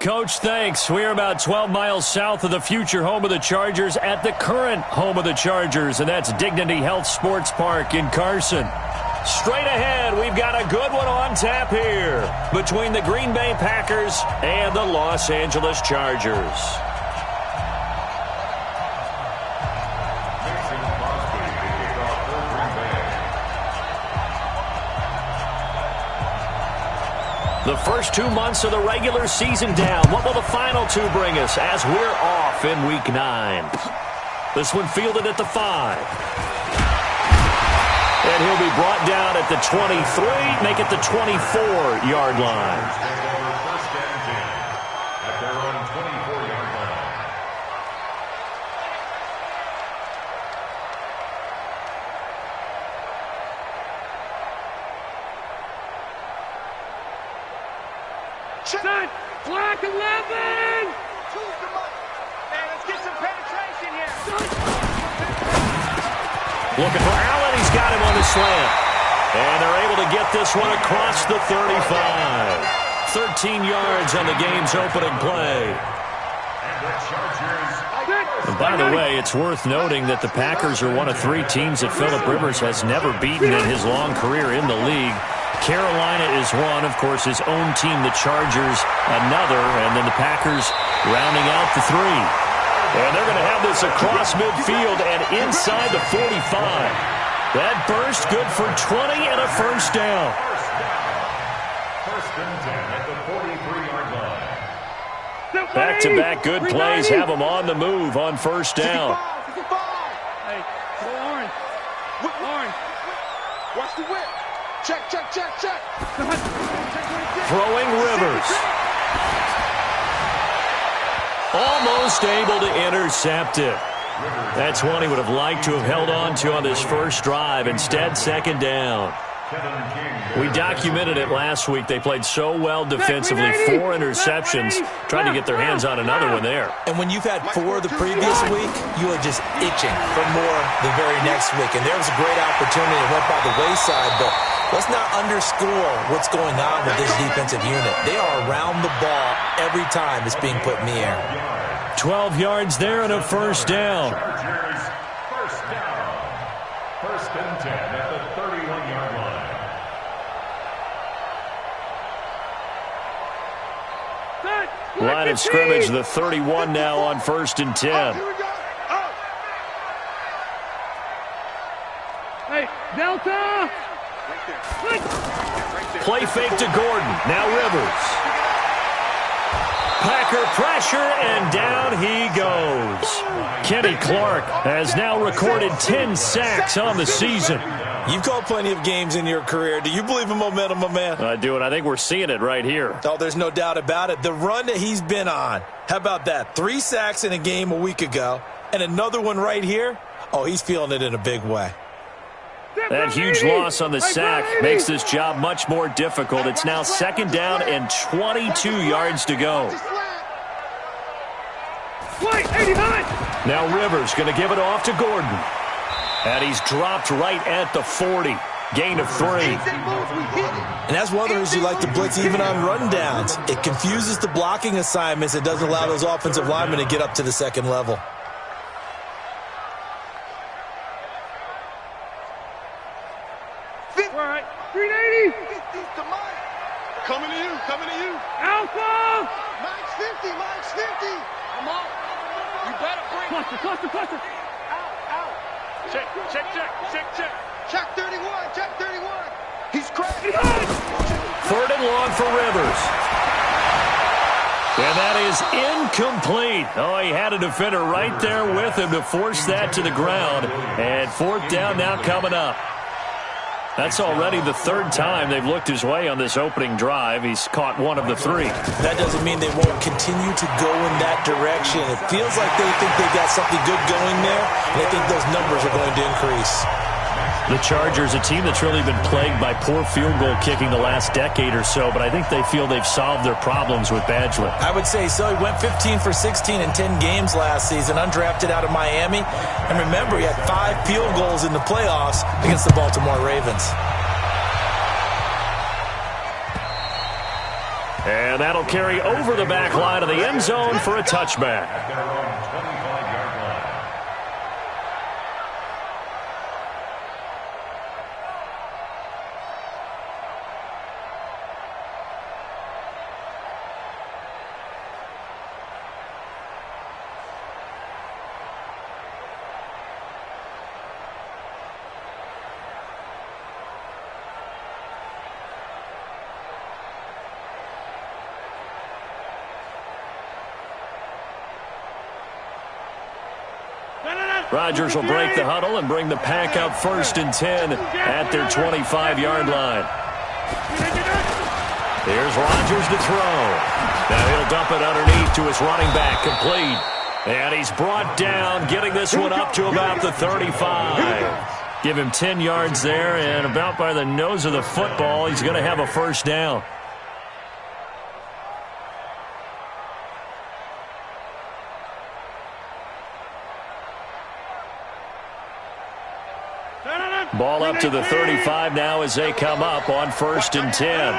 Coach, thanks. We are about 12 miles south of the future home of the Chargers at the current home of the Chargers, and that's Dignity Health Sports Park in Carson. Straight ahead, we've got a good one on tap here between the Green Bay Packers and the Los Angeles Chargers. The first 2 months of the regular season down. What will the final two bring us as we're off in Week 9? This one fielded at the 5. And he'll be brought down at the 23, make it the 24-yard line. Set, black 11! Man, let's get some penetration here. Looking for Allen. He's got him on the slant. And they're able to get this one across the 35. 13 yards on the game's opening play. And by the way, it's worth noting that the Packers are one of 3 teams that Phillip Rivers has never beaten in his long career in the league. Carolina is one, of course, his own team, the Chargers, another, and then the Packers rounding out the 3. And they're going to have this across midfield and inside the 45. That burst good for 20 and a first down. First and 10 at the 43-yard line. Back-to-back good plays have them on the move on first down. Hey, go Orange. Orange. Watch the whip. Check. Throwing Rivers. Almost able to intercept it. That's one he would have liked to have held on to on this first drive. Instead, second down. We documented it last week. They played so well defensively. 4 interceptions. Trying to get their hands on another one there. And when you've had 4 the previous week, you are just itching for more the very next week. And there was a great opportunity that went by the wayside, but let's not underscore what's going on with this defensive unit. They are around the ball every time it's being put in the air. 12 yards there and a first down. First down. First and 10 at the 31-yard line. Line of scrimmage, the 31 now on first and 10. Hey, Delta! Play fake to Gordon. Now Rivers. Packer pressure, and down he goes. Kenny Clark has now recorded 10 sacks on the season. You've called plenty of games in your career. Do you believe in momentum, my man? I do, and I think we're seeing it right here. Oh, there's no doubt about it. The run that he's been on, how about that? 3 sacks in a game a week ago, and another one right here. Oh, he's feeling it in a big way. That huge loss on the sack makes this job much more difficult. It's now second down and 22 yards to go. Now Rivers going to give it off to Gordon. And he's dropped right at the 40. Gain of 3. And that's one of the reasons you like to blitz even on rundowns. It confuses the blocking assignments. It doesn't allow those offensive linemen to get up to the second level. All right, 380. Coming to you. Alpha. Max 50. Come on. You better bring. Cluster. Check. Check 31. He's cracked. Third and long for Rivers. And that is incomplete. Oh, he had a defender right there with him to force that to the ground. And fourth down now coming up. That's already the 3rd time they've looked his way on this opening drive. He's caught one of the 3. That doesn't mean they won't continue to go in that direction. It feels like they think they've got something good going there, and they think those numbers are going to increase. The Chargers, a team that's really been plagued by poor field goal kicking the last decade or so, but I think they feel they've solved their problems with Badgley. I would say so. He went 15 for 16 in 10 games last season, undrafted out of Miami. And remember, he had 5 field goals in the playoffs against the Baltimore Ravens. And that'll carry over the back line of the end zone for a touchback. At their own 25-yard line. Rodgers will break the huddle and bring the pack out 1st and 10 at their 25-yard line. Here's Rodgers to throw. Now he'll dump it underneath to his running back, complete. And he's brought down, getting this one up to about the 35. Give him 10 yards there, and about by the nose of the football, he's going to have a 1st down. Ball up to the 35 now as they come up on 1st and 10.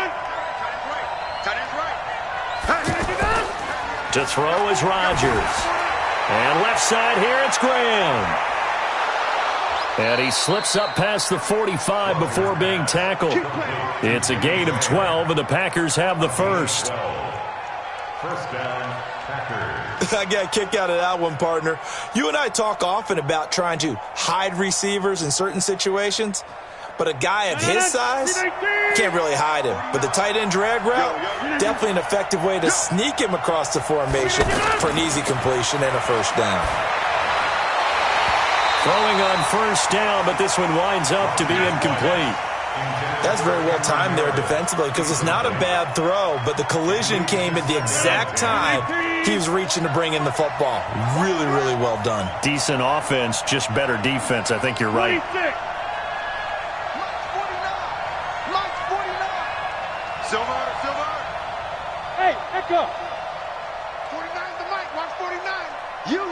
To throw is Rodgers. And left side here, it's Graham. And he slips up past the 45 before being tackled. It's a gain of 12, and the Packers have the 1st. 1st down, Packers. I got a kick out of that one, partner. You and I talk often about trying to hide receivers in certain situations, but a guy of his size can't really hide him. But the tight end drag route, definitely an effective way to sneak him across the formation for an easy completion and a 1st down. Throwing on 1st down, but this one winds up to be incomplete. That's very well timed there defensively because it's not a bad throw, but the collision came at the exact time he was reaching to bring in the football. Really, really well done. Decent offense, just better defense. I think you're right. Mike 49. Silver. Hey, Echo. 49's the Mike. Watch 49. You.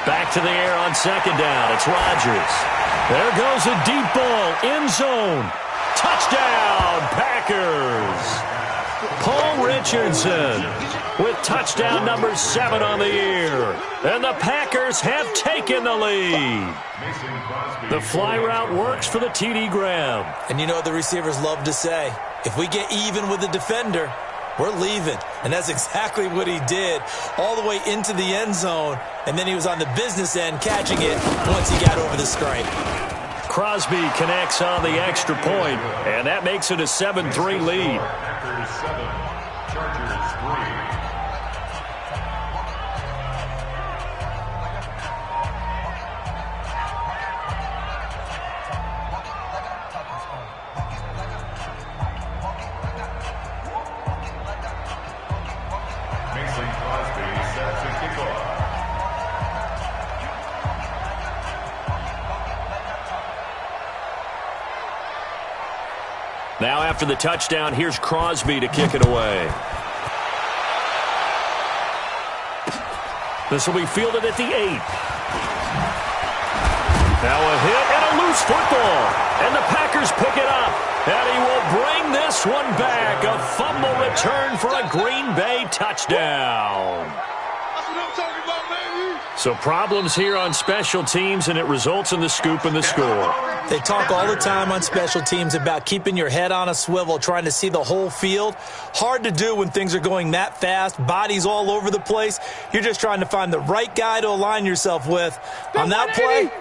Back to the air on 2nd down. It's Rodgers. There goes a deep ball. End zone. Touchdown, Packers. Paul Richardson with touchdown number 7 on the year. And the Packers have taken the lead. The fly route works for the TD grab. And you know what the receivers love to say? If we get even with the defender, we're leaving. And that's exactly what he did, all the way into the end zone. And then he was on the business end catching it once he got over the stripe. Crosby connects on the extra point, and that makes it a 7-3 lead. Packers 7, Chargers 3. Mason Crosby set to kick off. Now after the touchdown, here's Crosby to kick it away. This will be fielded at the 8. Now a hit and a loose football. And the Packers pick it up. And he will bring this one back. A fumble return for a Green Bay touchdown. That's what I'm talking about, baby. So problems here on special teams, and it results in the scoop and the score. They talk all the time on special teams about keeping your head on a swivel, trying to see the whole field. Hard to do when things are going that fast, bodies all over the place. You're just trying to find the right guy to align yourself with. On that play,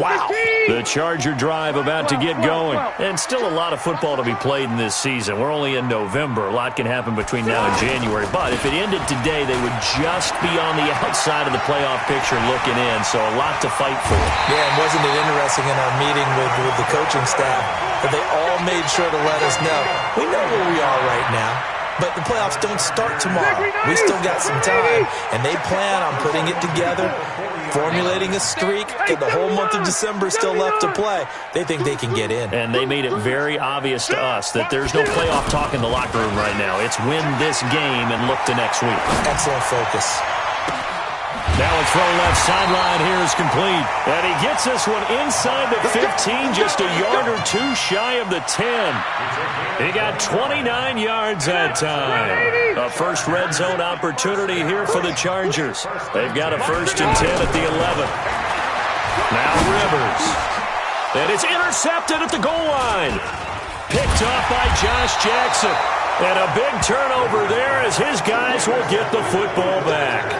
wow. The Charger drive about to get going. And still a lot of football to be played in this season. We're only in November. A lot can happen between now and January. But if it ended today, they would just be on the outside of the playoff picture looking in. So a lot to fight for. Yeah, and wasn't it interesting in our meeting with the coaching staff that they all made sure to let us know, we know where we are right now, but the playoffs don't start tomorrow. We still got some time, and they plan on putting it together, formulating a streak, get the whole month of December still left to play. They think they can get in. And they made it very obvious to us that there's no playoff talk in the locker room right now. It's win this game and look to next week. Excellent focus. Now a throw left sideline here is complete. And he gets this one inside the 15, just a yard or two shy of the 10. He got 29 yards that time. A first red zone opportunity here for the Chargers. They've got a 1st and 10 at the 11. Now Rivers. And it's intercepted at the goal line. Picked off by Josh Jackson. And a big turnover there as his guys will get the football back.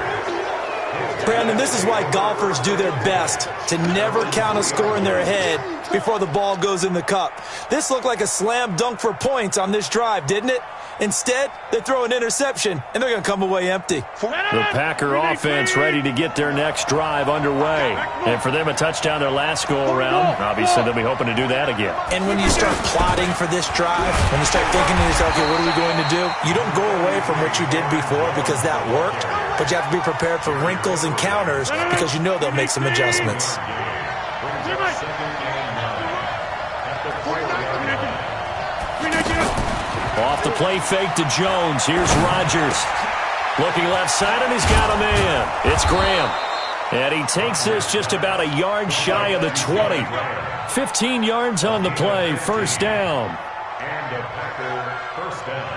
Brandon, this is why golfers do their best to never count a score in their head before the ball goes in the cup. This looked like a slam dunk for points on this drive, didn't it? Instead, they throw an interception, and they're going to come away empty. The Packer offense ready to get their next drive underway. And for them, a touchdown their last go-around. Obviously, they'll be hoping to do that again. And when you start plotting for this drive, when you start thinking to yourself, okay, what are we going to do? You don't go away from what you did before because that worked, but you have to be prepared for wrinkles and counters because you know they'll make some adjustments. Off the play fake to Jones. Here's Rodgers. Looking left side, and he's got a man. It's Graham. And he takes this just about a yard shy of the 20. 15 yards on the play. First down. And a Packer first down.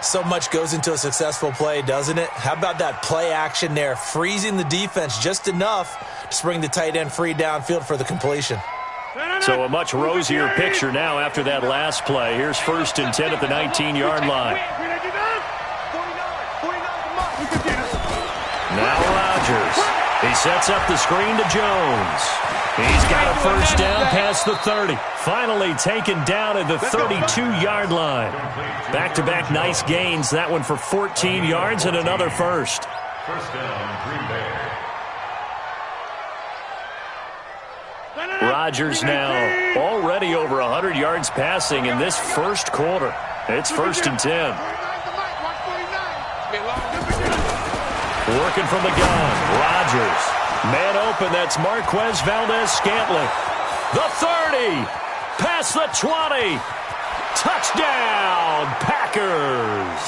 So much goes into a successful play, doesn't it? How about that play action there, freezing the defense just enough to bring the tight end free downfield for the completion. So a much rosier picture now after that last play. Here's 1st and 10 at the 19-yard line. Now Rodgers. He sets up the screen to Jones. He's got a first down past the 30. Finally taken down at the 32-yard line. Back-to-back nice gains. That one for 14 yards and another first. First down, Green Bay. Rodgers now already over 100 yards passing in this first quarter. It's 1st and 10. Working from the gun. Rodgers. Man open. That's Marquez Valdez-Scantling. The 30. Past the 20. Touchdown, Packers.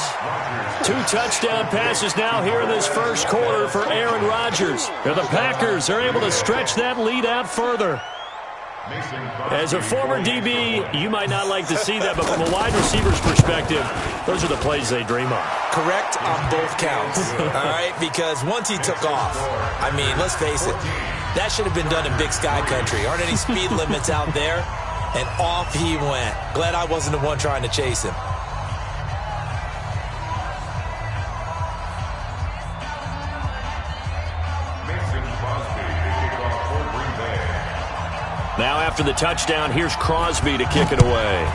2 touchdown passes now here in this first quarter for Aaron Rodgers. And the Packers are able to stretch that lead out further. As a former DB, you might not like to see that, but from a wide receiver's perspective, those are the plays they dream of. Correct on both counts, all right? Because once he took off, I mean, let's face it, that should have been done in Big Sky Country. Aren't any speed limits out there? And off he went. Glad I wasn't the one trying to chase him. Now after the touchdown, here's Crosby to kick it away.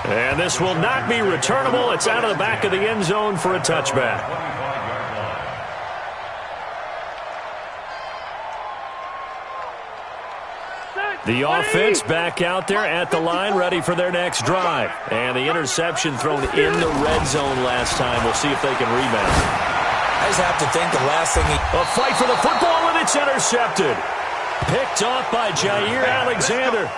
And this will not be returnable. It's out of the back of the end zone for a touchback. The offense back out there at the line, ready for their next drive. And the interception thrown in the red zone last time. We'll see if they can rebound. I just have to think the last thing A fight for the football, and it's intercepted. Picked off by Jair Alexander.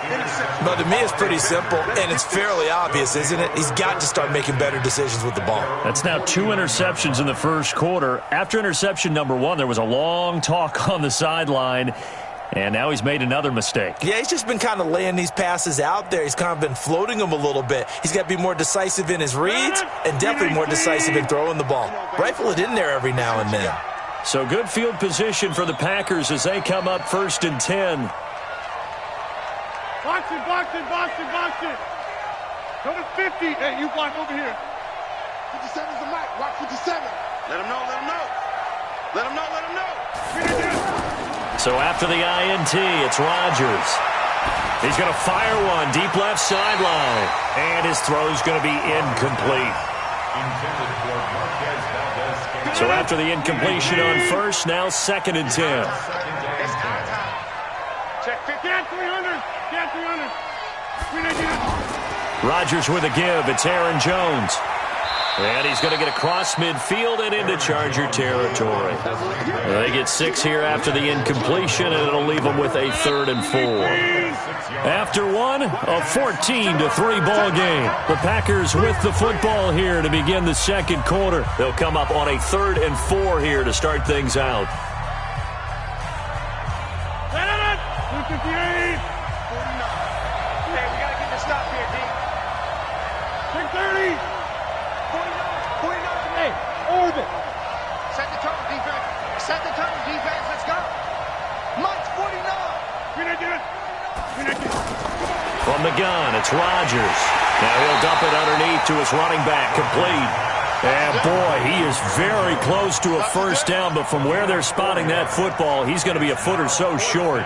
But to me, it's pretty simple, and it's fairly obvious, isn't it? He's got to start making better decisions with the ball. That's now 2 interceptions in the first quarter. After interception number 1, there was a long talk on the sideline. And now he's made another mistake. Yeah, he's just been kind of laying these passes out there. He's kind of been floating them a little bit. He's got to be more decisive in his reads and definitely more decisive in throwing the ball. Rifle it in there every now and then. So good field position for the Packers as they come up 1st and 10. Box it. Go to 50. Hey, you block over here. 57's the mic. Watch 57. Let him know. So after the INT, it's Rodgers. He's going to fire one deep left sideline. And his throw's going to be incomplete. So after the incompletion on first, now 2nd and 10. Check 50. Get 300. Rodgers with a give. It's Aaron Jones. And he's going to get across midfield and into Charger territory. They get 6 here after the incompletion, and it'll leave them with a 3rd and 4. After one, a 14-3 ball game. The Packers with the football here to begin the second quarter. They'll come up on a 3rd and 4 here to start things out. 258. Hey, we got to get this stop here, D. 630. 49. Hey, orbit. Set the tone, defense. Set the tone, defense. Let's go. Mike's 49. From the gun, it's Rodgers. Now he'll dump it underneath to his running back, complete. And boy, he is very close to a first down, but from where they're spotting that football, he's going to be a foot or so short.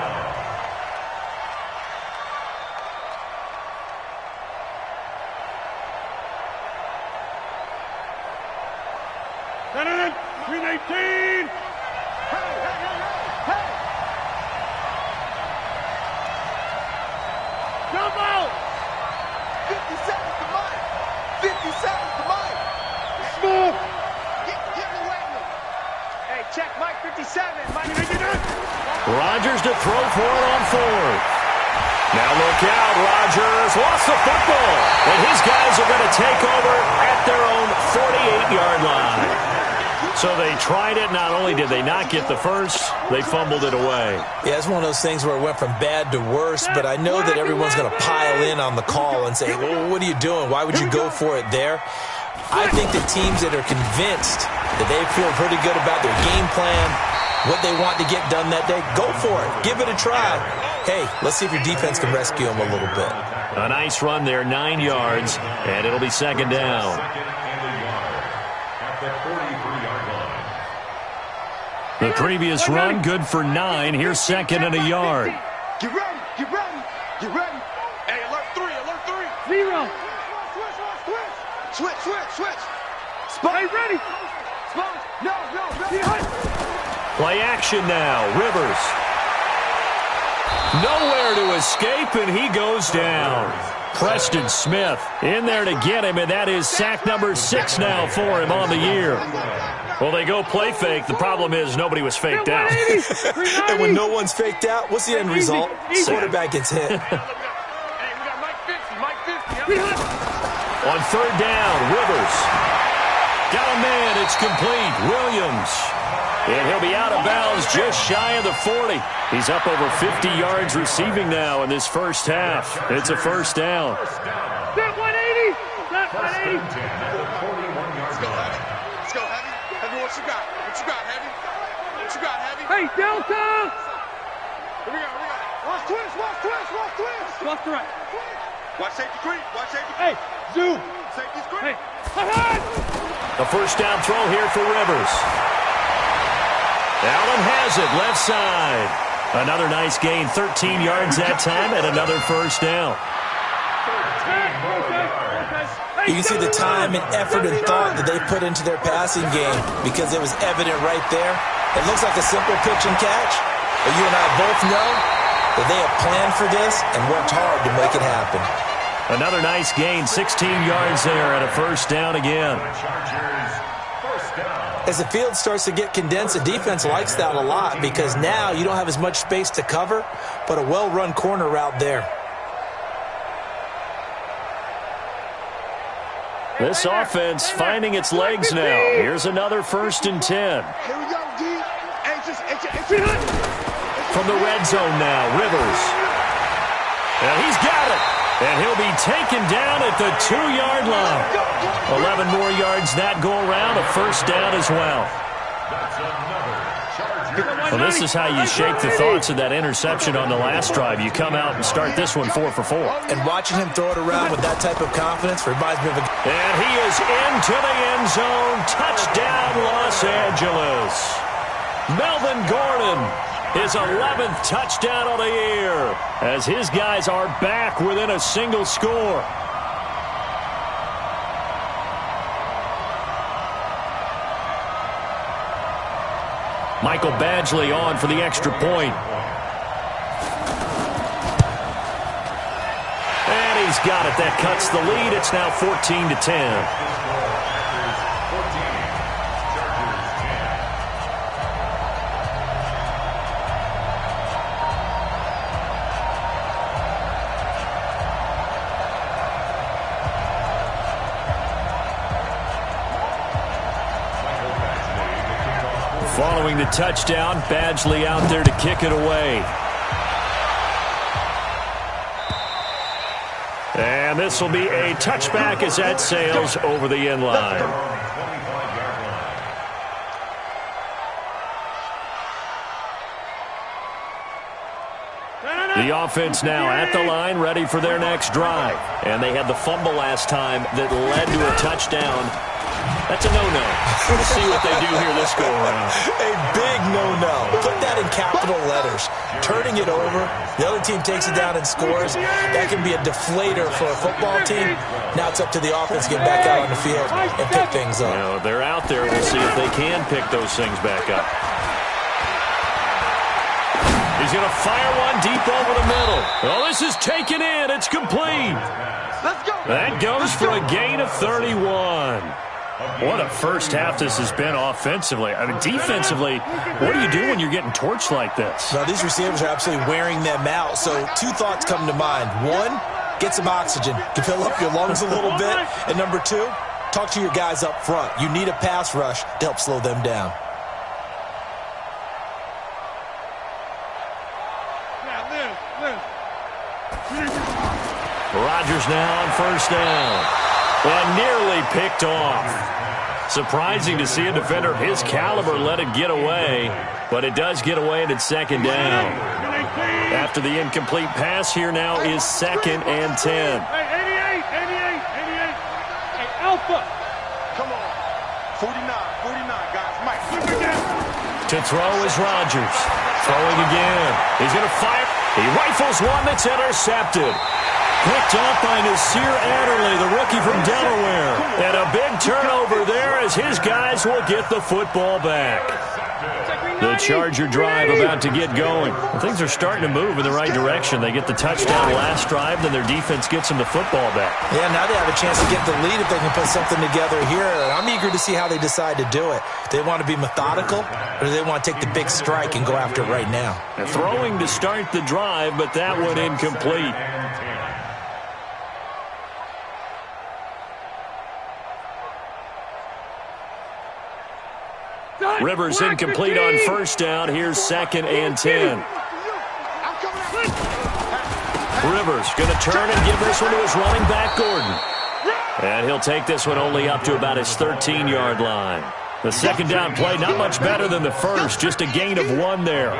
Senator, 319. Hey. Jump out. 57 to Mike. 57 to Mike. Smooth. Get away from me. Hey, check Mike 57. Mike. Rodgers to throw for it on 4th. Now look out, Rodgers lost the football. And his guys are going to take over at their own 48-yard line. So they tried it. Not only did they not get the first, they fumbled it away. Yeah, it's one of those things where it went from bad to worse, but I know that everyone's going to pile in on the call and say, well, what are you doing? Why would you go for it there? I think the teams that are convinced that they feel pretty good about their game plan, what they want to get done that day, go for it. Give it a try. Hey, let's see if your defense can rescue them a little bit. A nice run there, 9 yards, and it'll be 2nd down. The previous run, good for 9. Here's 2nd and a yard. Get ready. Hey, alert 3. 0. Switch. Hey, ready. No. Play action now. Rivers. Nowhere to escape, and he goes down. Preston Smith in there to get him, and that is sack number 6 now for him on the year. Well, they go play fake. The problem is nobody was faked out. And when no one's faked out, what's the end result? Quarterback gets hit. Hey, we got Mike 50. On 3rd down, Rivers. Got a man. It's complete. Williams. And he'll be out of bounds just shy of the 40. He's up over 50 yards receiving now in this first half. It's a first down. Set 180. Set 180. Let's go, Heavy. Heavy, what you got? Heavy? Hey, Delta. Here we go. Watch twist. Watch the right. Watch safety creep. Hey, zoom. Safety's creep. Hey, ahead. A first down throw here for Rivers. Allen has it, left side. Another nice gain, 13 yards that time, and another first down. You can see the time and effort and thought that they put into their passing game because it was evident right there. It looks like a simple pitch and catch, but you and I both know that they have planned for this and worked hard to make it happen. Another nice gain, 16 yards there, and a first down again. As the field starts to get condensed, the defense likes that a lot because now you don't have as much space to cover, but a well-run corner route there. This offense finding its legs now. Here's another 1st and 10. Here we go, D. From the red zone now, Rivers. And he's got it. And he'll be taken down at the 2-yard line. 11 more yards that go around, a first down as well. Well, this is how you shake the thoughts of that interception on the last drive. You come out and start this one 4 for 4. And watching him throw it around with that type of confidence reminds me of a... And he is into the end zone. Touchdown, Los Angeles. Melvin Gordon, his 11th touchdown of the year, as his guys are back within a single score. Michael Badgley on for the extra point. And he's got it. That cuts the lead. It's now 14-10. Following the touchdown, Badgley out there to kick it away. And this will be a touchback as that sails over the end line. The offense now at the line, ready for their next drive. And they had the fumble last time that led to a touchdown. That's a no-no. We'll see what they do here this go-around. A big no-no. Put that in capital letters. Turning it over, the other team takes it down and scores. That can be a deflator for a football team. Now it's up to the offense to get back out on the field and pick things up. You know, they're out there. We'll see if they can pick those things back up. He's going to fire one deep over the middle. Oh, this is taken in. It's complete. Let's go. That goes for a gain of 31. What a first half this has been offensively. I mean, defensively, what do you do when you're getting torched like this? Now, these receivers are absolutely wearing them out. So two thoughts come to mind. One, get some oxygen to fill up your lungs a little bit. And number two, talk to your guys up front. You need a pass rush to help slow them down. Rodgers now on first down. And nearly picked off. Surprising to see a defender of his caliber let it get away, but it does get away and it's second down. After the incomplete pass, here now is 2nd and 10. Hey, 88. Hey, Alpha. Come on. 49, guys. Mike. To throw is Rodgers. Throwing again. He's going to fire. He rifles one that's intercepted. Picked off by Nasir Adderley, the rookie from Delaware. And a big turnover there as his guys will get the football back. The Charger drive about to get going. Things are starting to move in the right direction. They get the touchdown last drive, then their defense gets them the football back. Yeah, now they have a chance to get the lead if they can put something together here. I'm eager to see how they decide to do it. Do they want to be methodical, or do they want to take the big strike and go after it right now? And throwing to start the drive, but that one incomplete. Rivers incomplete on first down. Here's 2nd and 10. Rivers going to turn and give this one to his running back, Gordon. And he'll take this one only up to about his 13-yard line. The second down play, not much better than the first, just a gain of 1 there.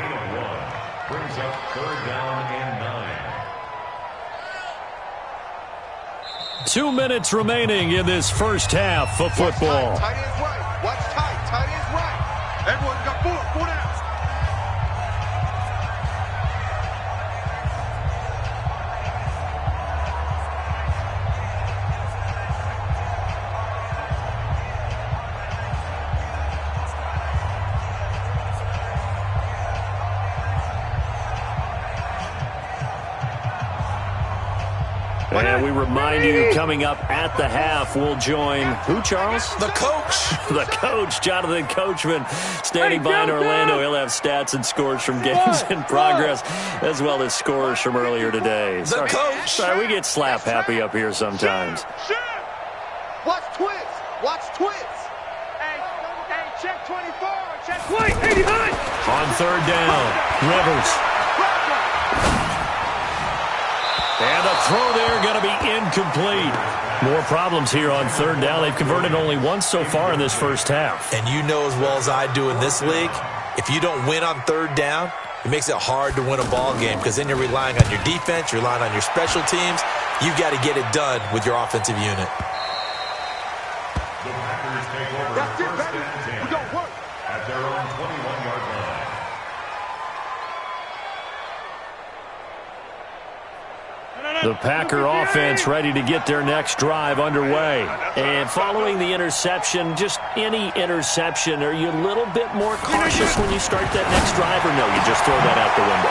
Brings up 3rd down and 9. 2 minutes remaining in this first half of football. Tight end's right. Watch tight. Tight end's right. Everyone's got 4 downs. And we remind you, coming up at the half, we'll join who, Charles? The coach. The coach, Jonathan Coachman, standing by in Orlando. He'll have stats and scores from games in progress, as well as scores from earlier today. The coach. Sorry, we get slap happy up here sometimes. Watch twins. Watch twins. Hey, check 24. Check 20. 89. On 3rd down, Rivers. And a throw there going to be incomplete. More problems here on 3rd down. They've converted only once so far in this first half. And you know as well as I do in this league, if you don't win on 3rd down, it makes it hard to win a ball game because then you're relying on your defense, you're relying on your special teams. You've got to get it done with your offensive unit. The Packers take over That's it, 1st baby. and 10 We got work. at their own 21-yard line. The Packer offense ready to get their next drive underway. And following the interception, just any interception, are you a little bit more cautious when you start that next drive, or no, you just throw that out the window?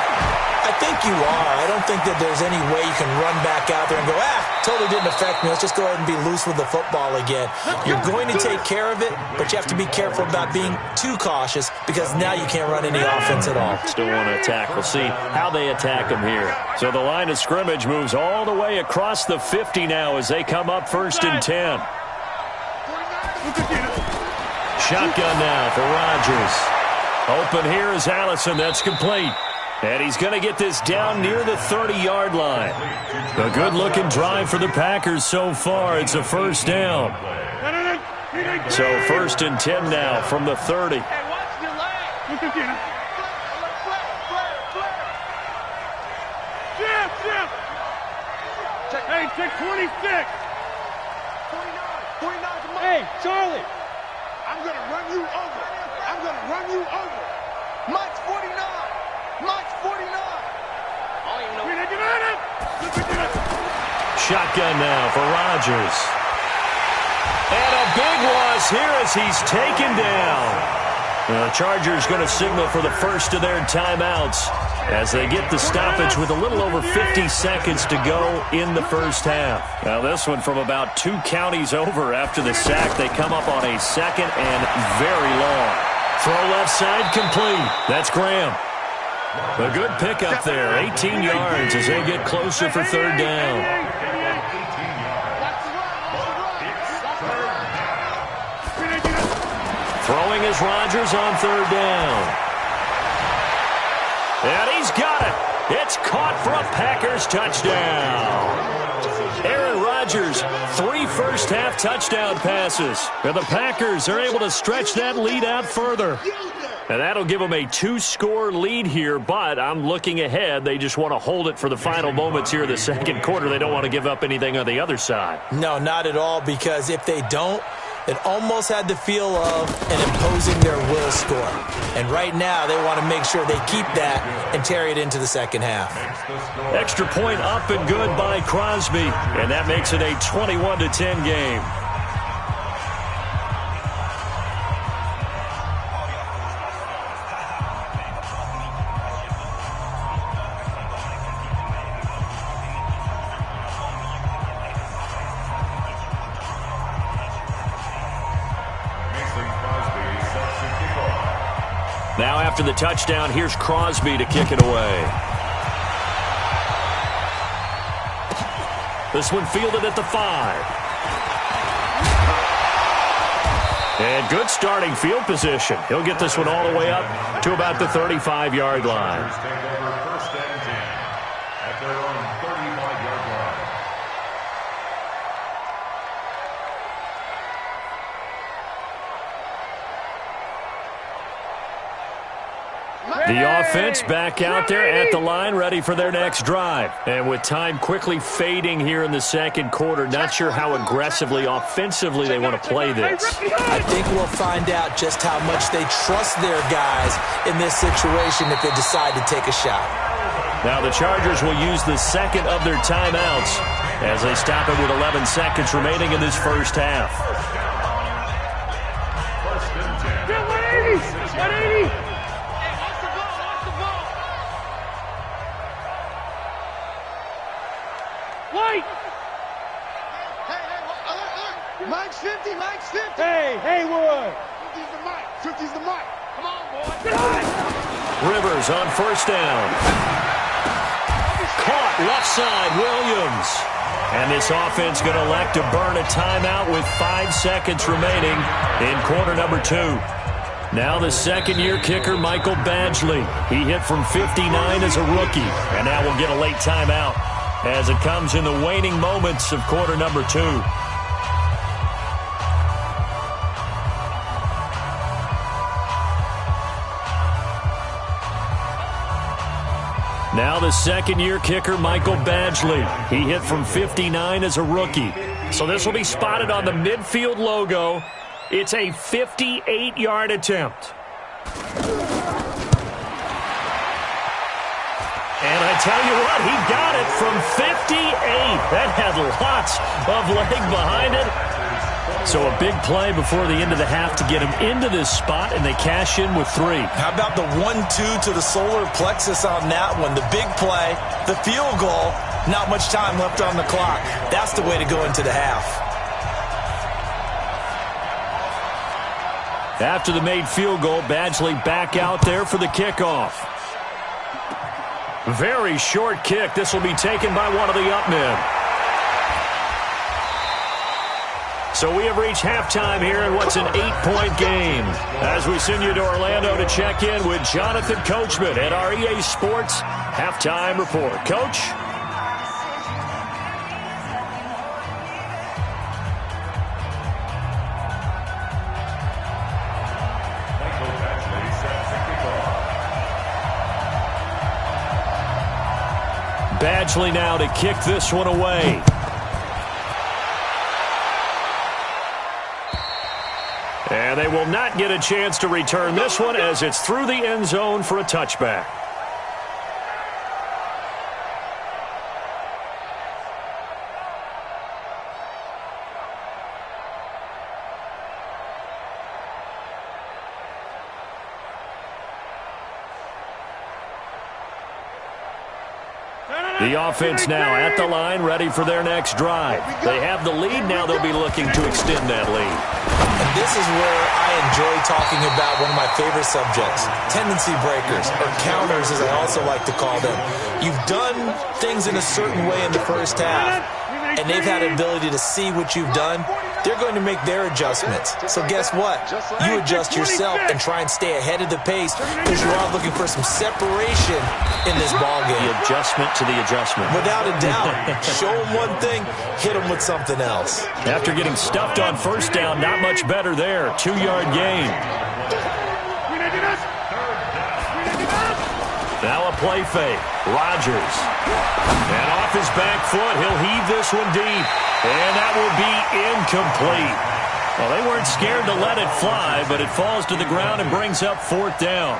I think you are. I don't think that there's any way you can run back out there and go, totally didn't affect me. Let's just go ahead and be loose with the football again. You're going to take care of it, but you have to be careful about being too cautious because now you can't run any offense at all. Still want to attack. We'll see how they attack them here. So the line of scrimmage moves all the way across the 50 now as they come up 1st and 10. Shotgun now for Rodgers. Open here is Allison. That's complete. And he's going to get this down near the 30-yard line. A good-looking drive for the Packers so far. It's a first down. So 1st and 10 now from the 30. Hey, watch your leg. Hey, check 26. 49. 49. Hey, Charlie. I'm going to run you over. I'm going to run you over. Mike's 49. Mike's 49. Shotgun now for Rodgers. And a big loss here as he's taken down. The Chargers going to signal for the first of their timeouts as they get the stoppage with a little over 50 seconds to go in the first half. Now this one from about 2 counties over after the sack. They come up on a second and very long. Throw left side complete. That's Graham. A good pickup there. 18 yards as they get closer for 3rd down. Throwing is Rodgers on 3rd down. And he's got it. It's caught for a Packers touchdown. Aaron Rodgers, 3 first-half touchdown passes. And the Packers are able to stretch that lead out further. And that'll give them a 2-score lead here, but I'm looking ahead. They just want to hold it for the final moments here of the second quarter. They don't want to give up anything on the other side. No, not at all, because if they don't, it almost had the feel of an imposing their will score. And right now, they want to make sure they keep that and carry it into the second half. Extra point up and good by Crosby, and that makes it a 21-10 game. Now after the touchdown, here's Crosby to kick it away. This one fielded at the 5. And good starting field position. He'll get this one all the way up to about the 35-yard line. Take over 1st and 10 at their own 35-yard line. The offense back out there at the line, ready for their next drive. And with time quickly fading here in the second quarter, not sure how aggressively, offensively they want to play this. I think we'll find out just how much they trust their guys in this situation if they decide to take a shot. Now the Chargers will use the second of their timeouts as they stop it with 11 seconds remaining in this first half. 1st and 10. 180. 180. White! Hey, Mike's 50, Mike's 50. Hey, Haywood! 50's the Mike, 50's the Mike. Come on, boy. Rivers on 1st down. Caught left side, Williams. And this offense going to elect to burn a timeout with 5 seconds remaining in quarter number 2. Now the second-year kicker, Michael Badgley. He hit from 59 as a rookie, and now we'll get a late timeout as it comes in the waning moments of quarter number 2. Now the second-year kicker, Michael Badgley. He hit from 59 as a rookie. So this will be spotted on the midfield logo. It's a 58-yard attempt. And I tell you what, he got it from 58. That had lots of leg behind it. So a big play before the end of the half to get him into this spot, and they cash in with 3. How about the 1-2 to the solar plexus on that one? The big play, the field goal, not much time left on the clock. That's the way to go into the half. After the made field goal, Badgley back out there for the kickoff. Very short kick. This will be taken by one of the up men. So we have reached halftime here in what's an 8-point game. As we send you to Orlando to check in with Jonathan Coachman at our EA Sports Halftime Report. Coach? Badgley now to kick this one away. And they will not get a chance to return this one as it's through the end zone for a touchback. The offense now at the line, ready for their next drive. They have the lead. Now they'll be looking to extend that lead. And this is where I enjoy talking about one of my favorite subjects, tendency breakers, or counters as I also like to call them. You've done things in a certain way in the first half, and they've had an ability to see what you've done. They're going to make their adjustments. So guess what? You adjust yourself and try and stay ahead of the pace because you are looking for some separation in this ballgame. The adjustment to the adjustment. Without a doubt. Show them one thing, hit them with something else. After getting stuffed on first down, not much better there. 2-yard gain. Now a play fake. Rodgers. And off his back foot, he'll heave this one deep. And that will be incomplete. Well, they weren't scared to let it fly, but it falls to the ground and brings up 4th down.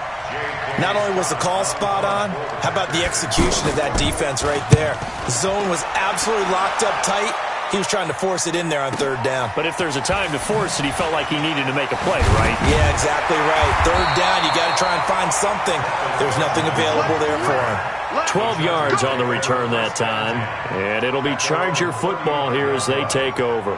Not only was the call spot on, how about the execution of that defense right there? The zone was absolutely locked up tight. He was trying to force it in there on 3rd down. But if there's a time to force it, he felt like he needed to make a play, right? Yeah, exactly right. 3rd down, you got to try and find something. There's nothing available there for him. 12 yards on the return that time. And it'll be Charger football here as they take over.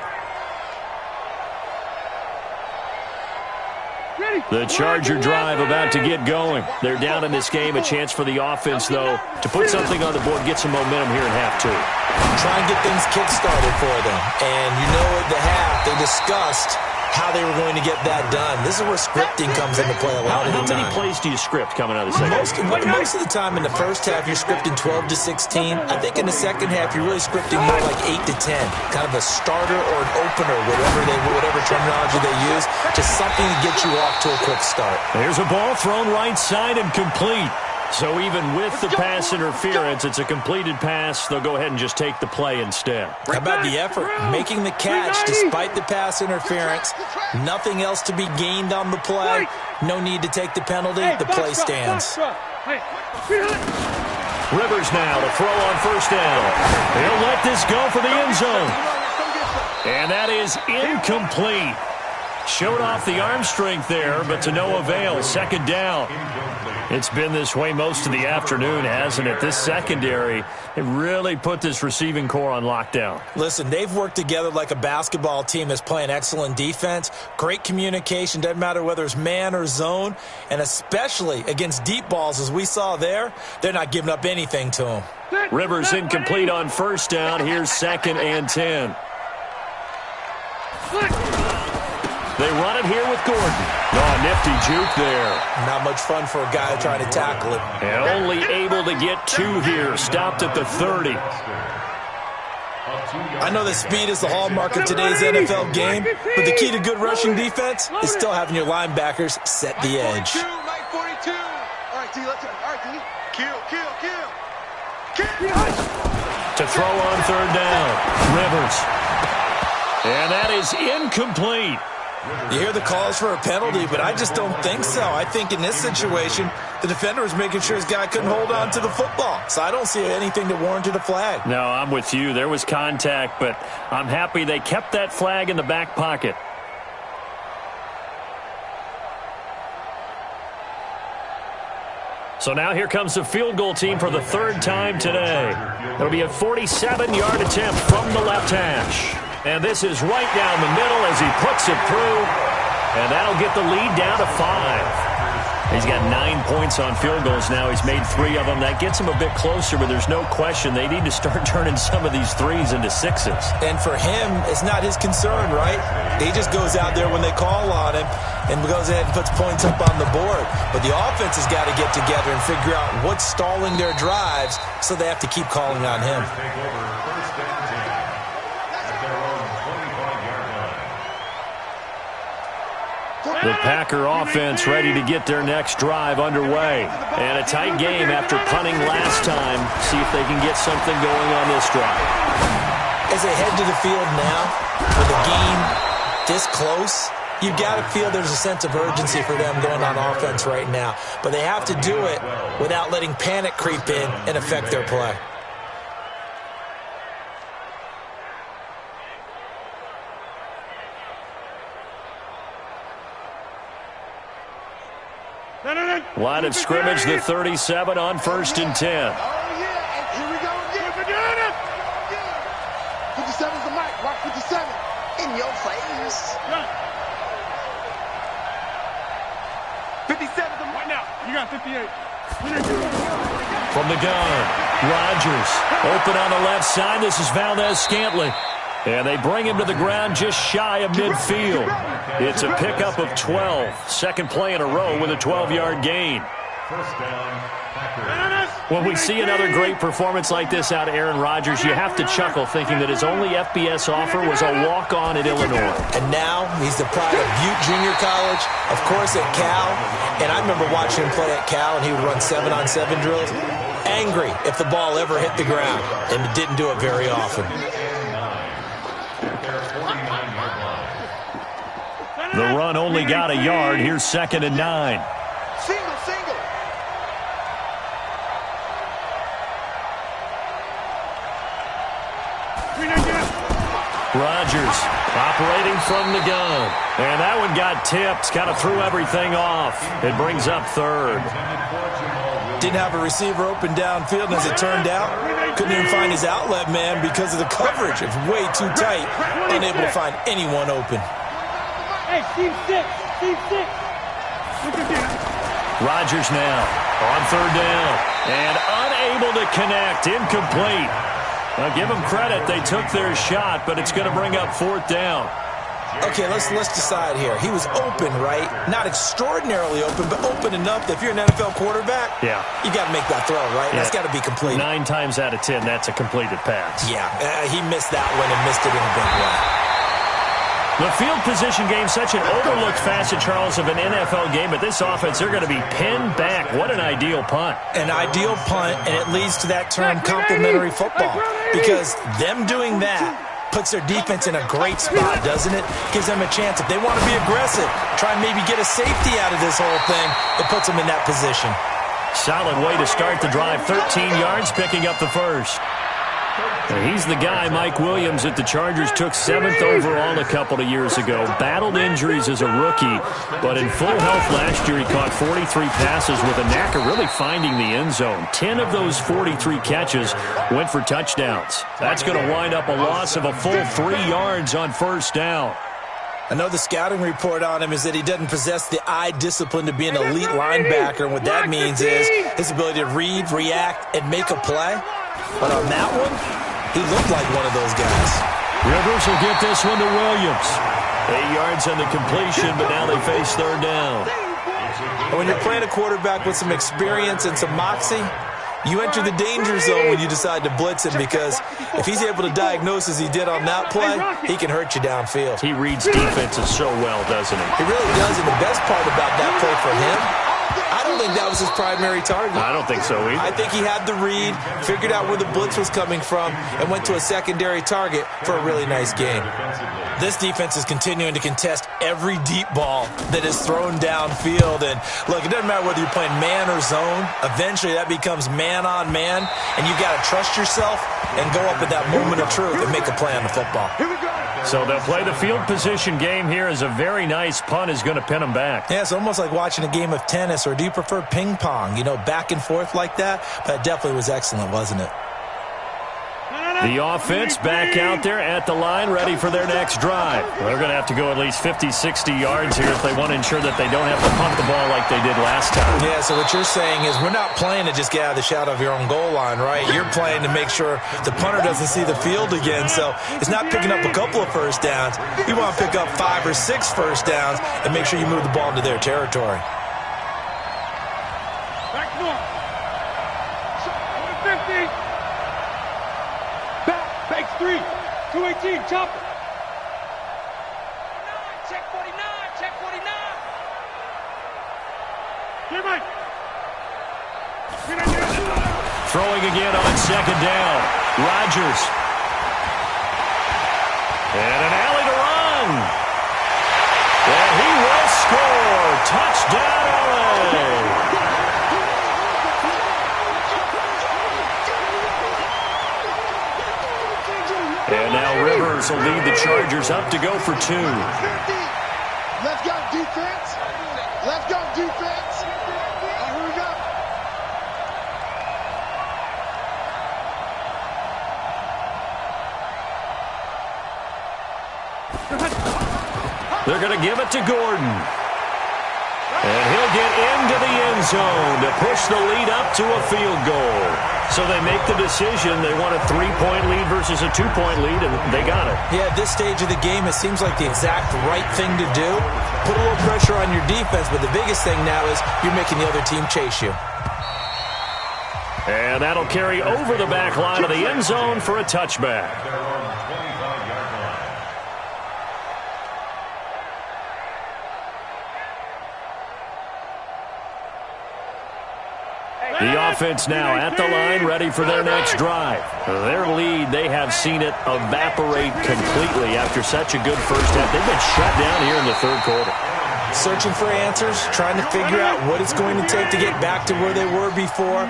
The Charger drive about to get going. They're down in this game. A chance for the offense, though, to put something on the board, get some momentum here in half 2. Try and get things kick-started for them. And you know at the half, they discussed how they were going to get that done. This is where scripting comes into play a lot of the time. How many plays do you script coming out of the second half? Most of the time in the first half, you're scripting 12 to 16. I think in the second half, you're really scripting more like 8 to 10. Kind of a starter or an opener, whatever terminology they use. Just something to get you off to a quick start. There's a ball thrown right side and complete. So even with the pass interference, it's a completed pass. They'll go ahead and just take the play instead. How about the effort? Making the catch despite the pass interference. Nothing else to be gained on the play. No need to take the penalty. The play stands. Rivers now to throw on first down. He'll let this go for the end zone. And that is incomplete. Showed off the arm strength there, but to no avail. 2nd down. It's been this way most of the afternoon, hasn't it? This secondary, it really put this receiving core on lockdown. Listen, they've worked together like a basketball team that's playing excellent defense. Great communication, doesn't matter whether it's man or zone. And especially against deep balls, as we saw there, they're not giving up anything to them. Rivers incomplete on first down. Here's 2nd and 10. They run it here with Gordon. Oh, nifty juke there. Not much fun for a guy trying to tackle it. And only able to get 2 here. Stopped at the 30. I know that speed is the hallmark of today's NFL game, but the key to good rushing defense is still having your linebackers set the edge. 42. All right, D, let's go. All right, D. Kill. To throw on 3rd down. Rivers. And that is incomplete. You hear the calls for a penalty, but I just don't think so. I think in this situation, the defender was making sure his guy couldn't hold on to the football. So I don't see anything that warranted a flag. No, I'm with you. There was contact, but I'm happy they kept that flag in the back pocket. So now here comes the field goal team for the 3rd time today. It'll be a 47-yard attempt from the left hash. And this is right down the middle as he puts it through. And that'll get the lead down to 5. He's got 9 points on field goals now. He's made 3 of them. That gets him a bit closer, but there's no question they need to start turning some of these threes into sixes. And for him, it's not his concern, right? He just goes out there when they call on him and goes ahead and puts points up on the board. But the offense has got to get together and figure out what's stalling their drives, so they have to keep calling on him. The Packer offense ready to get their next drive underway. And a tight game after punting last time. See if they can get something going on this drive. As they head to the field now, with the game this close, you've got to feel there's a sense of urgency for them going on offense right now. But they have to do it without letting panic creep in and affect their play. Line of scrimmage, the 37 on 1st and 10. Oh, yeah. And here we go again. 57's the mic. Watch 57. In your face. 57's the mic. Right now. You got 58. From the gun, Rodgers open on the left side. This is Valdez-Scantling. And they bring him to the ground just shy of midfield. It's a pickup of 12. Second play in a row with a 12-yard gain. First down, Packers. When we see another great performance like this out of Aaron Rodgers, you have to chuckle thinking that his only FBS offer was a walk-on at Illinois. And now he's the pride of Butte Junior College, of course at Cal. And I remember watching him play at Cal, and he would run 7-on-7 drills. Angry if the ball ever hit the ground, and it didn't do it very often. The run only got a yard. Here's 2nd and 9. Single. Rodgers operating from the gun. And that one got tipped. Kind of threw everything off. It brings up 3rd. Didn't have a receiver open downfield, and as it turned out, couldn't even find his outlet man because of the coverage. It's way too tight. Unable to find anyone open. Hey, team 6. Rodgers now on 3rd down. And unable to connect. Incomplete. Now give them credit. They took their shot, but it's going to bring up 4th down. Okay, let's decide here. He was open, right? Not extraordinarily open, but open enough that if you're an NFL quarterback, you got to make that throw, right? Yeah. That's got to be completed. 9 times out of 10, that's a completed pass. Yeah, he missed that one and missed it in a big way. The field position game, such an overlooked facet, Charles, of an NFL game. But this offense, they're going to be pinned back. What an ideal punt. An ideal punt, and it leads to that term complementary football. Because them doing that puts their defense in a great spot, doesn't it? Gives them a chance. If they want to be aggressive, try and maybe get a safety out of this whole thing, it puts them in that position. Solid way to start the drive. 13 yards, picking up the first. He's the guy, Mike Williams, that the Chargers took 7th overall a couple of years ago. Battled injuries as a rookie, but in full health last year, he caught 43 passes with a knack of really finding the end zone. 10 of those 43 catches went for touchdowns. That's going to wind up a loss of a full 3 yards on 1st down. I know the scouting report on him is that he doesn't possess the eye discipline to be an elite linebacker, and what that means is his ability to read, react, and make a play. But on that one, he looked like one of those guys. Rivers will get this one to Williams. 8 yards on the completion, but now they face 3rd down. And when you're playing a quarterback with some experience and some moxie, you enter the danger zone when you decide to blitz him, because if he's able to diagnose as he did on that play, he can hurt you downfield. He reads defenses so well, doesn't he? He really does, and the best part about that play for him, I don't think that was his primary target. I don't think so either. I think he had the read, figured out where the blitz was coming from, and went to a secondary target for a really nice game. This defense is continuing to contest every deep ball that is thrown downfield. And look, it doesn't matter whether you're playing man or zone. Eventually that becomes man on man, and you got to trust yourself and go up at that moment of truth and make a play on the football. So they'll play the field position game here, as a very nice punt is going to pin them back. Yeah, it's almost like watching a game of tennis, or do you prefer ping pong? You know, back and forth like that? But it definitely was excellent, wasn't it? The offense back out there at the line, ready for their next drive. They're going to have to go at least 50, 60 yards here if they want to ensure that they don't have to punt the ball like they did last time. Yeah, so what you're saying is we're not playing to just get out of the shadow of your own goal line, right? You're playing to make sure the punter doesn't see the field again. So it's not picking up a couple of first downs. You want to pick up 5 or 6 first downs and make sure you move the ball into their territory. Back to one. 50. Back. Fakes 3. 218. Chopper. Check 49. Check 49. Get right. Throwing again on second down. Rodgers. And an alley to run. And he will score. Touchdown, LA. And now Rivers will lead the Chargers up to go for 2. 50. Let's go, defense. Let's go, defense. Here we go. They're going to give it to Gordon. And he'll get into the end zone to push the lead up to a field goal. So they make the decision. They want a 3-point lead versus a 2-point lead, and they got it. Yeah, at this stage of the game, it seems like the exact right thing to do. Put a little pressure on your defense, but the biggest thing now is you're making the other team chase you. And that'll carry over the back line of the end zone for a touchback. The offense now at the line, ready for their next drive. Their lead, they have seen it evaporate completely after such a good first half. They've been shut down here in the third quarter. Searching for answers, trying to figure out what it's going to take to get back to where they were before.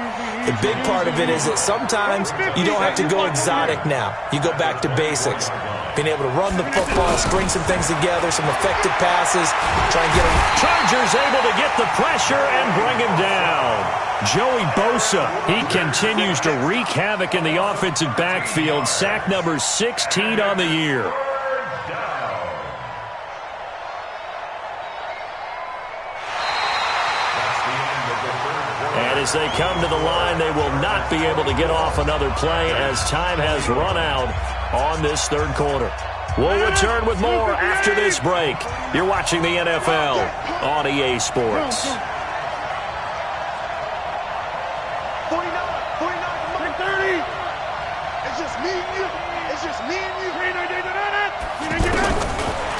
The big part of it is that sometimes you don't have to go exotic now. You go back to basics. Being able to run the football, string some things together, some effective passes, try and get them. Chargers able to get the pressure and bring him down. Joey Bosa, he continues to wreak havoc in the offensive backfield. Sack number 16 on the year. And as they come to the line, they will not be able to get off another play as time has run out on this third quarter. We'll return with more after this break. You're watching the NFL on EA Sports. 49, 30. It's just me and you. It's just me and you.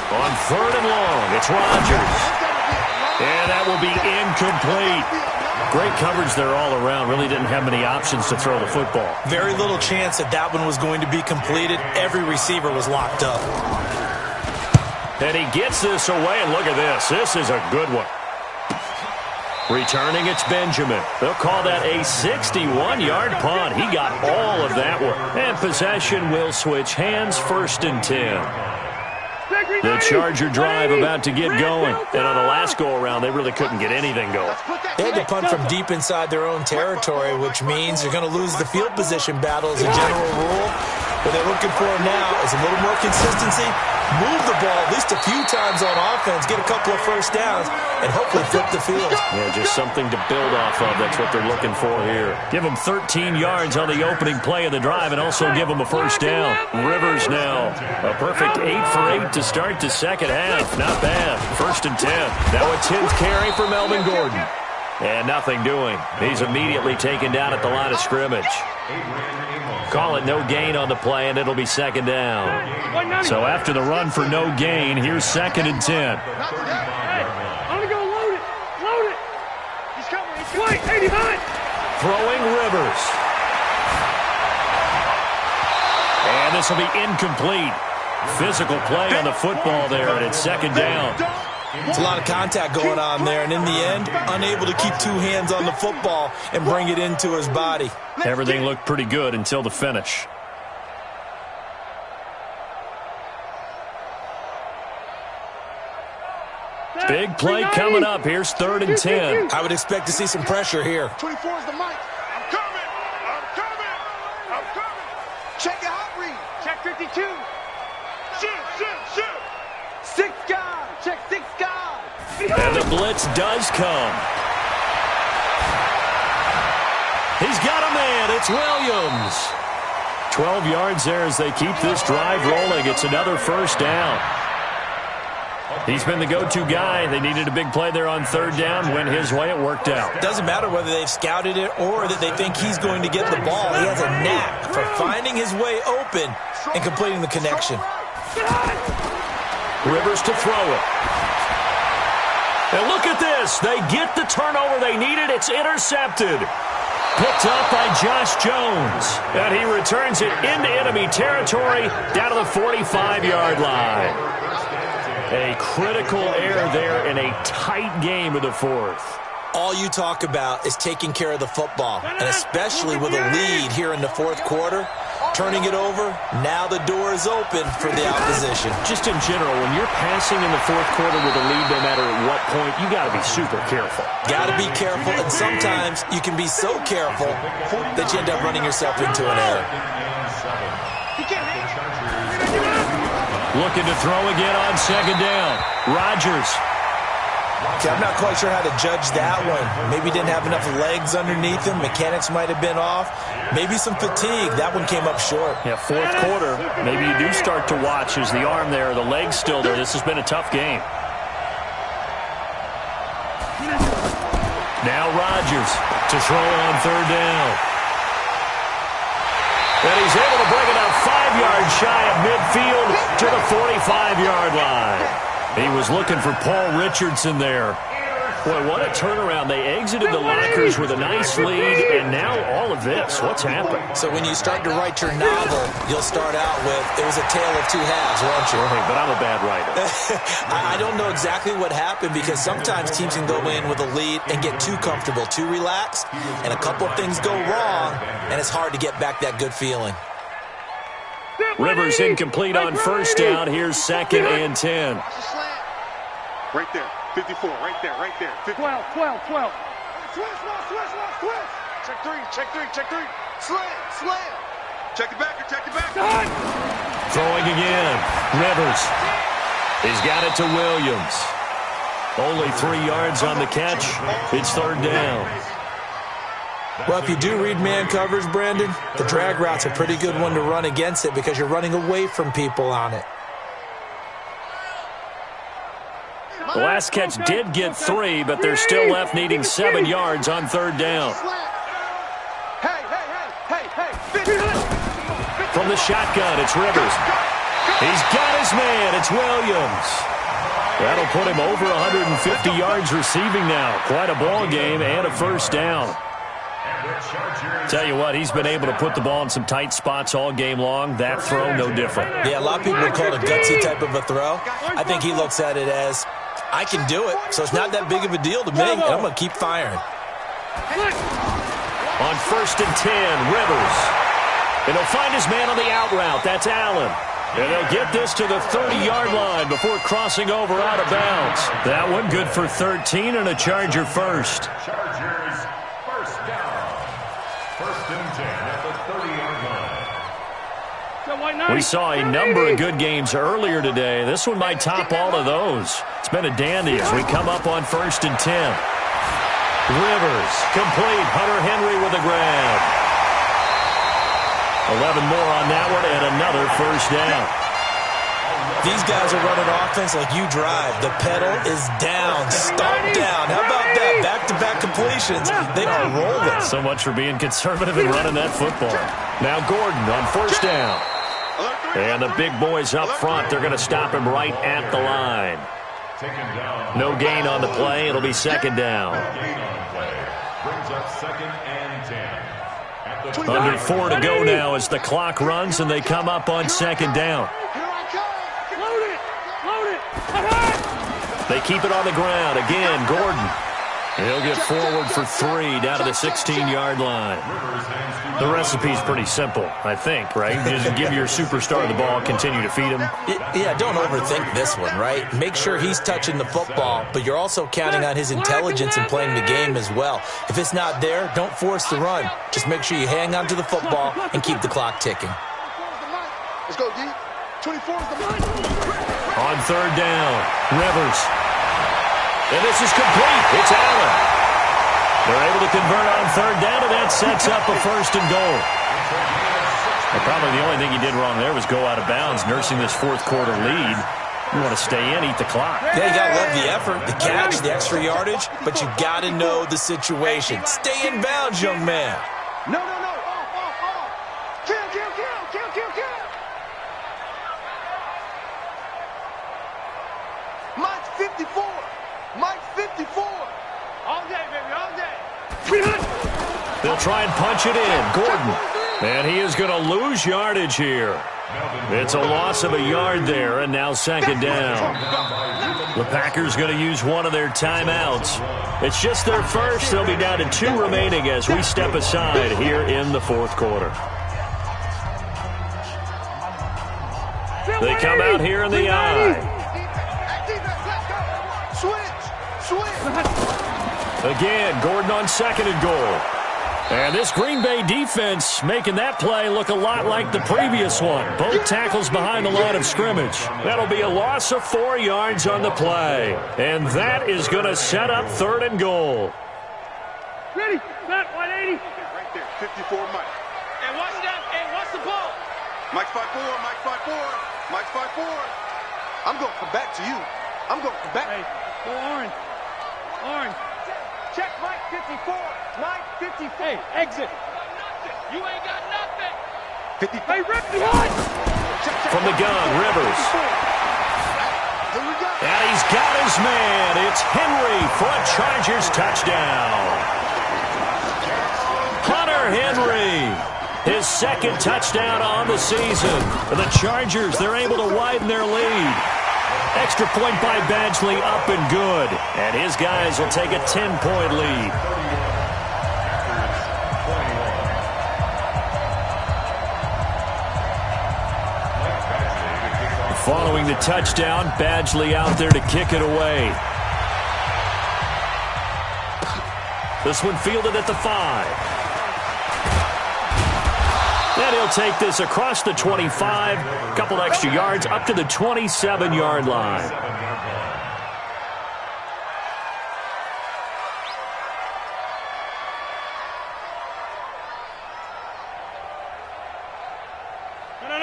On third and long, it's Rodgers. And that will be incomplete. Great coverage there all around. Really didn't have many options to throw the football. Very little chance that that one was going to be completed. Every receiver was locked up. And he gets this away, and look at this. This is a good one. Returning, it's Benjamin. They'll call that a 61-yard punt. He got all of that one. And possession will switch hands, 1st and 10. The Charger drive about to get going. And on the last go-around, they really couldn't get anything going. They had to punt from deep inside their own territory, which means you're going to lose the field position battle as a general rule. What they're looking for now is a little more consistency, move the ball at least a few times on offense, get a couple of first downs, and hopefully flip the field. Yeah, just something to build off of. That's what they're looking for here. Give them 13 yards on the opening play of the drive and also give them a first down. Rivers now, a perfect 8 for 8 to start the second half. Not bad. 1st and 10. Now a 10th carry for Melvin Gordon. And nothing doing. He's immediately taken down at the line of scrimmage. Call it no gain on the play, and it'll be second down. So after the run for no gain, here's 2nd and 10. I'm going to go load it. Load it. He's coming. He's coming. 89. Throwing Rivers. And this will be incomplete. Physical play on the football there, and it's 2nd down. It's a lot of contact going on there, and in the end, unable to keep 2 hands on the football and bring it into his body. Everything looked pretty good until the finish. Big play coming up. Here's 3rd and 10. I would expect to see some pressure here. 24 is the mic. I'm coming. I'm coming. I'm coming. Check it out. And the blitz does come. He's got a man. It's Williams. 12 yards there as they keep this drive rolling. It's another first down. He's been the go-to guy. They needed a big play there on third down. Went his way. It worked out. It doesn't matter whether they've scouted it or that they think he's going to get the ball. He has a knack for finding his way open and completing the connection. Rivers to throw it. And look at this. They get the turnover they needed. It's intercepted. Picked up by Josh Jones. And he returns it into enemy territory down to the 45-yard line. A critical error there in a tight game of the fourth. All you talk about is taking care of the football, and especially with a lead here in the fourth quarter, turning it over, now the door is open for the opposition. Just in general, when you're passing in the fourth quarter with a lead, no matter at what point, you got to be super careful. Got to be careful, and sometimes you can be so careful that you end up running yourself into an error. Looking to throw again on second down. Rodgers. Okay, I'm not quite sure how to judge that one. Maybe didn't have enough legs underneath him. Mechanics might have been off. Maybe some fatigue. That one came up short. Yeah, fourth quarter. Maybe you do start to watch. Is the arm there, the leg's still there? This has been a tough game. Now Rodgers to throw on third down. And he's able to bring it up 5 yards shy of midfield to the 45-yard line. He was looking for Paul Richardson there. Boy, what a turnaround. They exited the lockers with a nice lead, and now all of this. What's happened? So when you start to write your novel, you'll start out with, it was a tale of two halves, won't you? Right, but I'm a bad writer. I don't know exactly what happened because sometimes teams can go in with a lead and get too comfortable, too relaxed, and a couple of things go wrong, and it's hard to get back that good feeling. Rivers incomplete on first down. Here's second and 10. Right there. 54, right there, right there. 12, 12, 12. Switch. Check three. Slam. Check it back. Throwing again. Rivers. He's got it to Williams. Only 3 yards on the catch. It's third down. Well, if you do read man coverage, Brandon, the drag route's a pretty good one to run against it because you're running away from people on it. The last catch did get 3, but they're still left needing 7 yards on third down. Hey. From the shotgun, it's Rivers. He's got his man. It's Williams. That'll put him over 150 yards receiving now. Quite a ball game and a first down. Tell you what, he's been able to put the ball in some tight spots all game long. That throw, no different. Yeah, a lot of people would call it a gutsy type of a throw. I think he looks at it as, I can do it, so it's not that big of a deal to me, and I'm going to keep firing. On first and 10, Rivers. And he'll find his man on the out route. That's Allen. And they'll get this to the 30-yard line before crossing over out of bounds. That one good for 13 and a Charger first. Chargers first down. First and 10 at the 30-yard line. We saw a number of good games earlier today. This one might top all of those. It's been a dandy as we come up on first and 10. Rivers, complete. Hunter Henry with a grab. 11 more on that one and another first down. These guys are running offense like you drive. The pedal is down, stomp down. How about that? Back-to-back completions. They are rolling. So much for being conservative and running that football. Now Gordon on first down. And the big boys up front, they're going to stop him right at the line. No gain on the play. It'll be second down. Brings up second and 10. Under 4 to go now as the clock runs and they come up on second down. They keep it on the ground. Again, Gordon. He'll get forward for 3 down to the 16-yard line. The recipe's pretty simple, I think, right? Just give your superstar the ball, continue to feed him. Yeah, don't overthink this one, right? Make sure he's touching the football, but you're also counting on his intelligence in playing the game as well. If it's not there, don't force the run. Just make sure you hang on to the football and keep the clock ticking. Let's go, D. 24 is the line. On third down, Rivers. And this is complete. It's Allen. They're able to convert on third down, and that sets up a 1st and goal. Well, probably the only thing he did wrong there was go out of bounds, nursing this fourth quarter lead. You want to stay in, eat the clock. Yeah, you got to love the effort, the catch, the extra yardage, but you got to know the situation. Stay in bounds, young man. No. Off. Kill. Mike's 54. Mike's 54. All day, baby, all day. They'll try and punch it in. Gordon. And he is going to lose yardage here. It's a loss of a yard there, and now 2nd down. The Packers going to use one of their timeouts. It's just their first. They'll be down to 2 remaining as we step aside here in the 4th quarter. They come out here in the eye. Again, Gordon on 2nd and goal. And this Green Bay defense making that play look a lot like the previous one. Both tackles behind the line of scrimmage. That'll be a loss of 4 yards on the play. And that is going to set up 3rd and goal. Ready, set, 180. Right there, 54 Mike. And watch that, and watch the ball. Mike's 5'4", Mike's 5'4", Mike's 5'4". I'm going to come back to you. I'm going to come back. Hey, go orange. Check Mike 54. Mike 54. Hey, exit. You ain't got nothing. 50. Hey, rip the line. From the gun, Rivers. Here we go. And he's got his man. It's Henry for a Chargers touchdown. Hunter Henry. His 2nd touchdown on the season. The Chargers, they're able to widen their lead. Extra point by Badgley, up and good. And his guys will take a 10-point lead. Following the touchdown, Badgley out there to kick it away. This one fielded at the 5. And he'll take this across the 25, a couple extra yards up to the 27-yard line.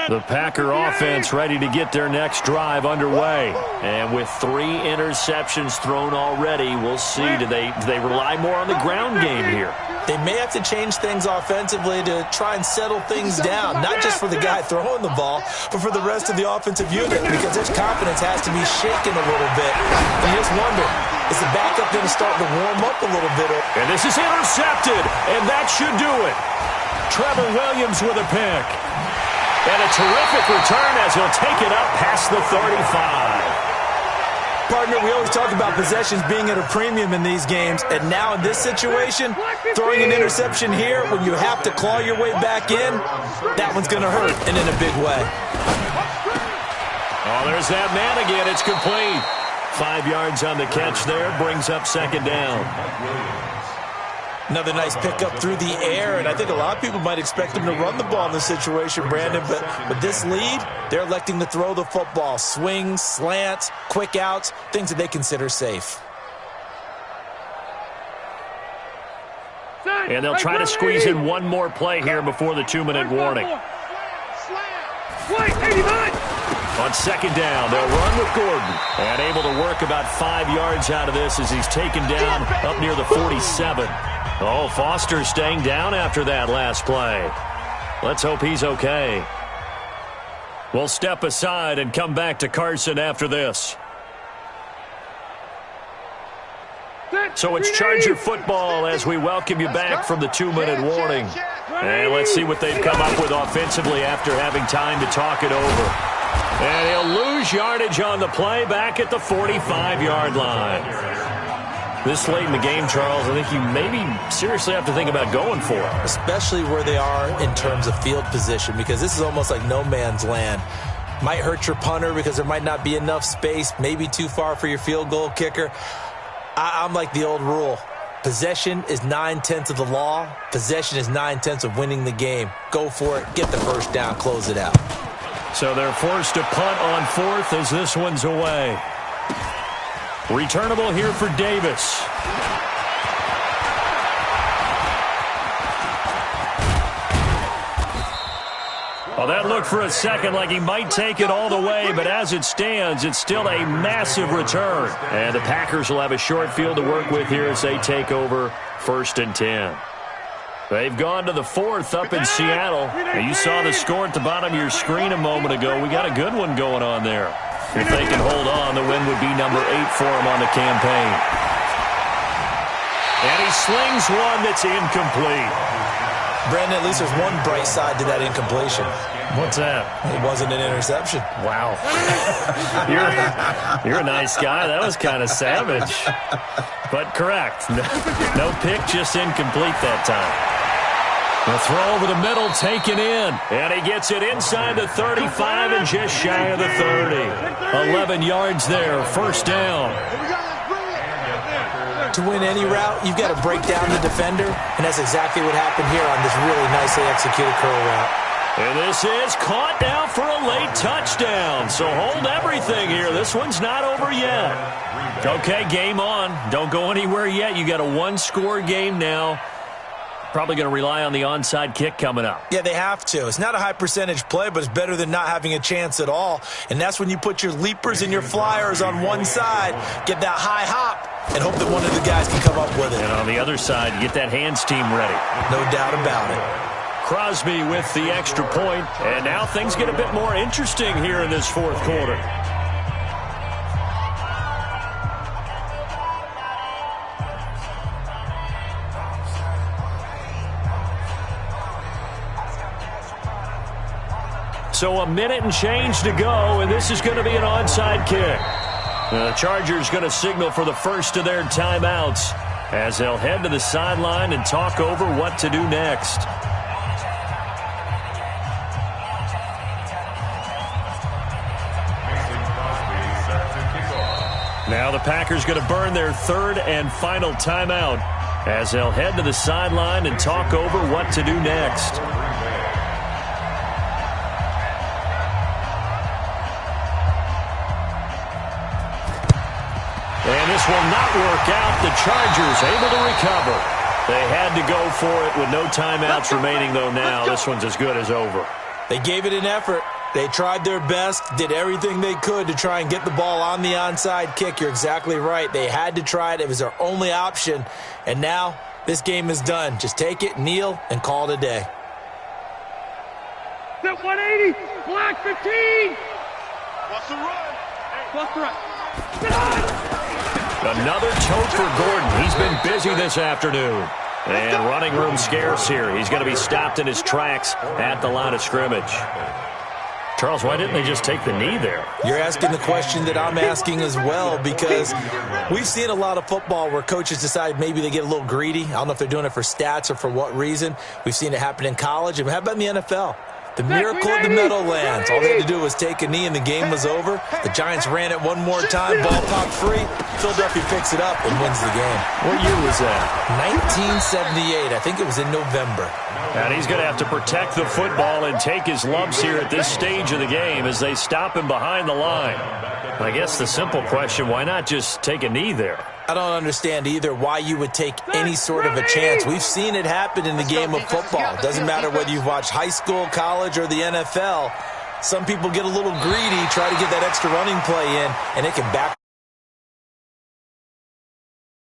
The Packer offense ready to get their next drive underway. And with 3 interceptions thrown already, we'll see. Do they rely more on the ground game here? They may have to change things offensively to try and settle things down, not just for the guy throwing the ball, but for the rest of the offensive unit, because their confidence has to be shaken a little bit. And you just wonder, is the backup going to start to warm up a little bit? And this is intercepted, and that should do it. Trevor Williams with a pick. And a terrific return as he'll take it up past the 35. Partner, we always talk about possessions being at a premium in these games, and now in this situation, throwing an interception here when you have to claw your way back in, that one's going to hurt, and in a big way. Oh, there's that man again. It's complete. 5 yards on the catch there, brings up 2nd down. Another nice pickup through the air, and I think a lot of people might expect them to run the ball in this situation, Brandon, but with this lead, they're electing to throw the football. Swings, slants, quick outs, things that they consider safe. And they'll try to squeeze in one more play here before the 2-minute warning. On 2nd down, they'll run with Gordon. And able to work about 5 yards out of this as he's taken down up near the 47. Oh, Foster staying down after that last play. Let's hope he's okay. We'll step aside and come back to Carson after this. So it's Charger football as we welcome you back from the 2-minute warning. And let's see what they've come up with offensively after having time to talk it over. And he'll lose yardage on the play back at the 45-yard line. This late in the game, Charles, I think you maybe seriously have to think about going for it. Especially where they are in terms of field position, because this is almost like no man's land. Might hurt your punter because there might not be enough space, maybe too far for your field goal kicker. I'm like the old rule. Possession is 9/10 of the law. Possession is 9/10 of winning the game. Go for it. Get the first down. Close it out. So they're forced to punt on 4th as this one's away. Returnable here for Davis. Well, that looked for a second like he might take it all the way, but as it stands, it's still a massive return. And the Packers will have a short field to work with here as they take over 1st and 10. They've gone to the 4th up in Seattle. And you saw the score at the bottom of your screen a moment ago. We got a good one going on there. If they can hold on, the win would be number 8 for them on the campaign. And he slings one that's incomplete. Brandon, at least there's one bright side to that incompletion. What's that? It wasn't an interception. Wow. You're a nice guy. That was kind of savage. But correct. No pick, just incomplete that time. The throw over the middle, taken in. And he gets it inside the 35 and just shy of the 30. 11 yards there, 1st down. To win any route, you've got to break down the defender, and that's exactly what happened here on this really nicely executed curl route. And this is caught down for a late touchdown. So hold everything here. This one's not over yet. Okay, game on. Don't go anywhere yet. You got a 1-score game now. Probably going to rely on the onside kick coming up. Yeah, they have to. It's not a high percentage play, but it's better than not having a chance at all. And that's when you put your leapers and your flyers on one side, get that high hop, and hope that one of the guys can come up with it. And on the other side, get that hands team ready. No doubt about it. Crosby with the extra point, and now things get a bit more interesting here in this 4th quarter. So a minute and change to go, and this is going to be an onside kick. The Chargers going to signal for the first of their timeouts as they'll head to the sideline and talk over what to do next. Now the Packers going to burn their 3rd and final timeout as they'll head to the sideline and talk over what to do next. And this will not work out. The Chargers able to recover. They had to go for it with no timeouts remaining, though, now. This one's as good as over. They gave it an effort. They tried their best, did everything they could to try and get the ball on the onside kick. You're exactly right. They had to try it. It was their only option. And now this game is done. Just take it, kneel, and call it a day. Set 180, black 15. What's the run? Plus the run. Another tote for Gordon. He's been busy this afternoon. And running room scarce here. He's going to be stopped in his tracks at the line of scrimmage. Charles, why didn't they just take the knee there? You're asking the question that I'm asking as well, because we've seen a lot of football where coaches decide maybe they get a little greedy. I don't know if they're doing it for stats or for what reason. We've seen it happen in college. And how about in the NFL? The miracle of the Meadowlands. All they had to do was take a knee and the game was over. The Giants ran it one more time. Ball popped free. Philadelphia picks it up and wins the game. What year was that? 1978. I think it was in November. And he's going to have to protect the football and take his lumps here at this stage of the game as they stop him behind the line. I guess the simple question, why not just take a knee there? I don't understand either why you would take any sort of a chance. We've seen it happen in the game of football. It doesn't matter whether you've watched high school, college, or the NFL. Some people get a little greedy, try to get that extra running play in, and it can back.